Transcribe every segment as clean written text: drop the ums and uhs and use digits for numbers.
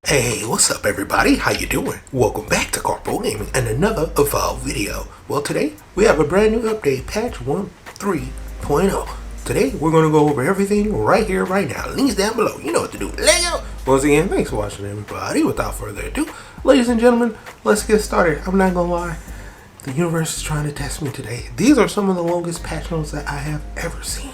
Hey, what's up everybody? How you doing? Welcome back to Karpo Gaming and another Avowed video. Well, today we have a brand new update, patch 1.3.0. Today we're going to go over everything right here, right now. Links down below. You know what to do. Let's go! Once again, thanks for watching everybody. Without further ado, ladies and gentlemen, let's get started. I'm not going to lie. The universe is trying to test me today. These are some of the longest patch notes that I have ever seen.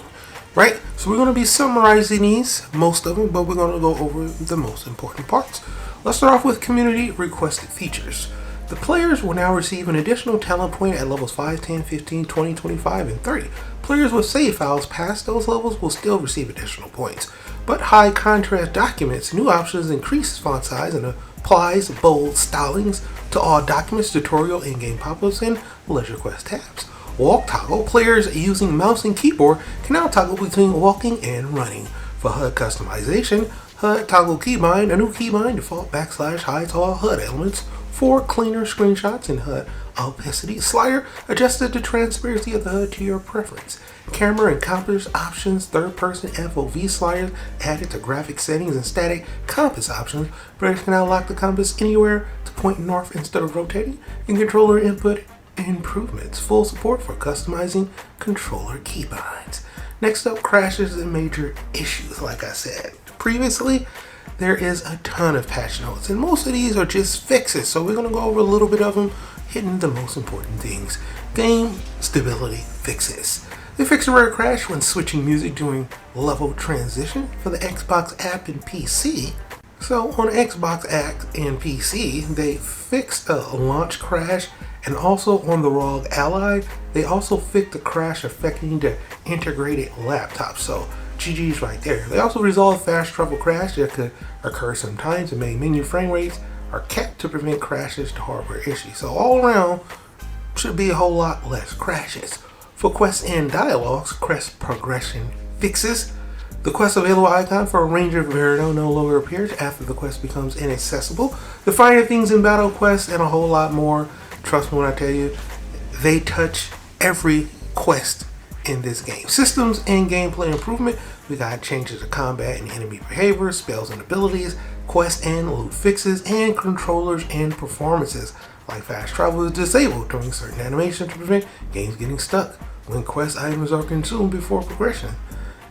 Right, so we're going to be summarizing these, most of them, but we're going to go over the most important parts. Let's start off with community requested features. The players will now receive an additional talent point at levels 5, 10, 15, 20, 25, and 30. Players with save files past those levels will still receive additional points. But high contrast documents, new options increase font size and applies bold stylings to all documents, tutorial, in-game pop-ups, and leisure quest tabs. Walk toggle, players using mouse and keyboard can now toggle between walking and running. For HUD customization, HUD toggle keybind, a new keybind default / hides all HUD elements for cleaner screenshots, and HUD opacity slider adjusted the transparency of the HUD to your preference. Camera and compass options, third person FOV sliders added to graphic settings and static compass options. Players can now lock the compass anywhere to point north instead of rotating, and controller input improvements, full support for customizing controller keybinds. Next up, crashes and major issues. Like I said previously, there is a ton of patch notes, and most of these are just fixes, so we're going to go over a little bit of them, hitting the most important things. Game stability fixes. They fix a rare crash when switching music during level transition for the Xbox app and PC. So on Xbox app and PC, they fixed a launch crash, and also on the ROG Ally, they also fixed the crash affecting the integrated laptop. So GG's right there. They also resolved fast travel crash that could occur sometimes, and main menu frame rates are kept to prevent crashes to hardware issues. So all around, should be a whole lot less crashes. For quests and dialogues, quest progression fixes. The quest available icon for a ranger Verito no longer appears after the quest becomes inaccessible. The finer things in battle quests and a whole lot more. Trust me when I tell you, they touch every quest in this game. Systems and gameplay improvement. We got changes to combat and enemy behavior, spells and abilities, quest and loot fixes, and controllers and performances. Like fast travel is disabled during certain animations to prevent games getting stuck when quest items are consumed before progression.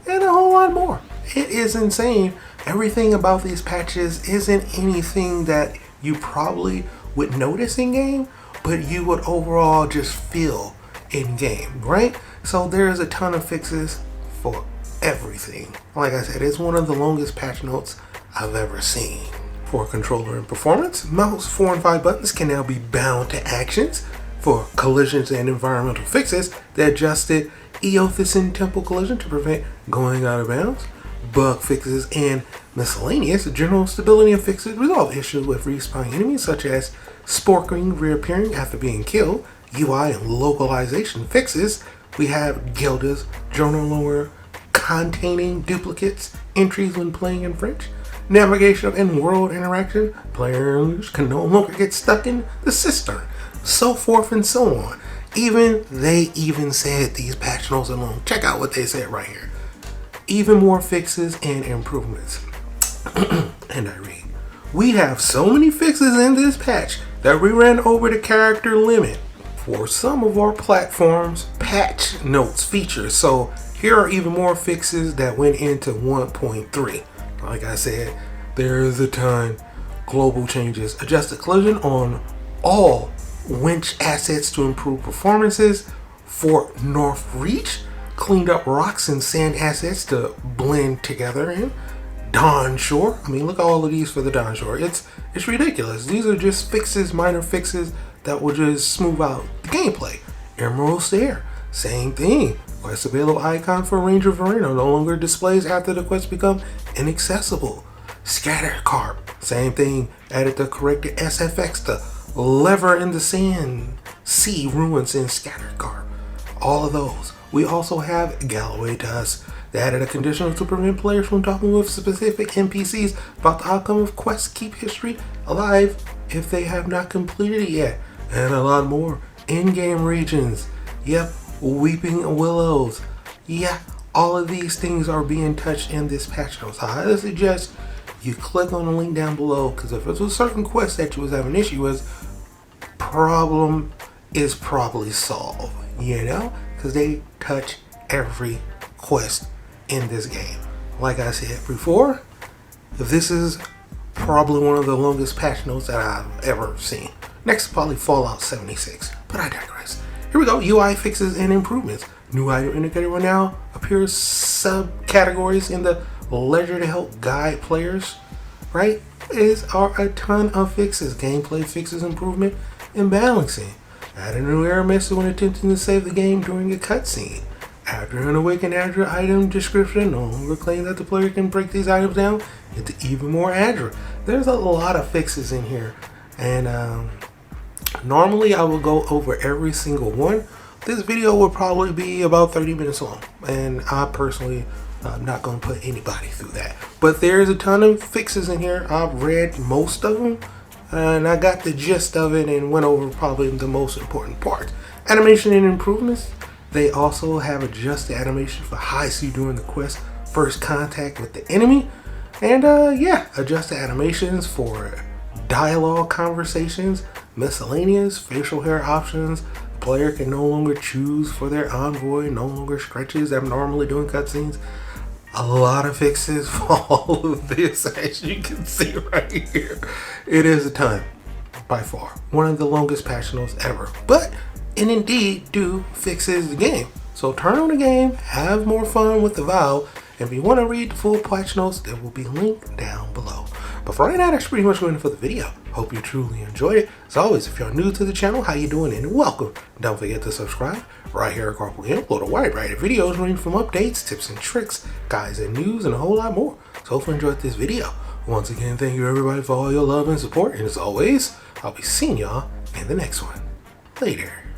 And a whole lot more. It is insane. Everything about these patches isn't anything that you probably would notice in game, but you would overall just feel in game, right? So there is a ton of fixes for everything. Like I said, it's one of the longest patch notes I've ever seen. For controller and performance, mouse 4 and 5 buttons can now be bound to actions. For collisions and environmental fixes, they adjusted Eothisan temple collision to prevent going out of bounds. Bug fixes and miscellaneous general stability and fixes resolve issues with respawning enemies such as sporking reappearing after being killed. UI and localization fixes. We have Gilda's journal lower containing duplicates, entries when playing in French. Navigation and world interaction. Players can no longer get stuck in the cistern. So forth and so on. They even said these patch notes alone. Check out what they said right here. Even more fixes and improvements. And I read, we have so many fixes in this patch that we ran over the character limit for some of our platforms patch notes features. So here are even more fixes that went into 1.3. Like I said, there is a ton. Global changes. Adjusted collision on all winch assets to improve performances. For North Reach, cleaned up rocks and sand assets to blend together in. Dawn Shore, I mean, look at all of these for the Dawn Shore. It's ridiculous. These are just fixes, minor fixes that will just smooth out the gameplay. Emerald Stair, same thing. Quest available icon for Ranger Verino no longer displays after the quest become inaccessible. Scatter Karp, same thing. Added the corrected SFX to lever in the sand, sea ruins in Scatter Karp. All of those. We also have Galloway Dust. They added a condition to prevent players from talking with specific NPCs about the outcome of quests. Keep history alive if they have not completed it yet. And a lot more. In-game regions. Yep. Weeping Willows. Yeah. All of these things are being touched in this patch notes. I highly suggest you click on the link down below, because if it's a certain quest that you was having an issue with, problem is probably solved, you know, because they touch every quest in this game. Like I said before, this is probably one of the longest patch notes that I've ever seen. Next, probably Fallout 76, but I digress. Here we go, UI fixes and improvements. New item indicator will now appears subcategories in the ledger to help guide players, right? Are a ton of fixes, gameplay fixes, improvement, and balancing. Add a new error message when attempting to save the game during a cutscene. After an awakened Azure item description no longer claims that the player can break these items down into even more Azure. There's a lot of fixes in here, and normally I will go over every single one. This video will probably be about 30 minutes long, and I personally I'm not going to put anybody through that. But there's a ton of fixes in here. I've read most of them, and I got the gist of it and went over probably the most important parts. Animation and improvements. They also have adjusted animation for high speed during the quest first contact with the enemy. And yeah, adjusted animations for dialogue conversations, miscellaneous, facial hair options. The player can no longer choose for their envoy, no longer stretches abnormally during cutscenes. A lot of fixes for all of this, as you can see right here. It is a ton, by far. One of the longest patch notes ever. But it indeed do fixes the game. So turn on the game, have more fun with Avowed, and if you want to read the full patch notes, they will be linked down below. But for right now, that's pretty much going for the video. Hope you truly enjoyed it. As always, if you're new to the channel, how you doing and welcome. Don't forget to subscribe. Right here at Karpo Gaming, upload a wide variety of videos ranging from updates, tips and tricks, guides and news, and a whole lot more. So hopefully you enjoyed this video. Once again, thank you everybody for all your love and support. And as always, I'll be seeing y'all in the next one. Later.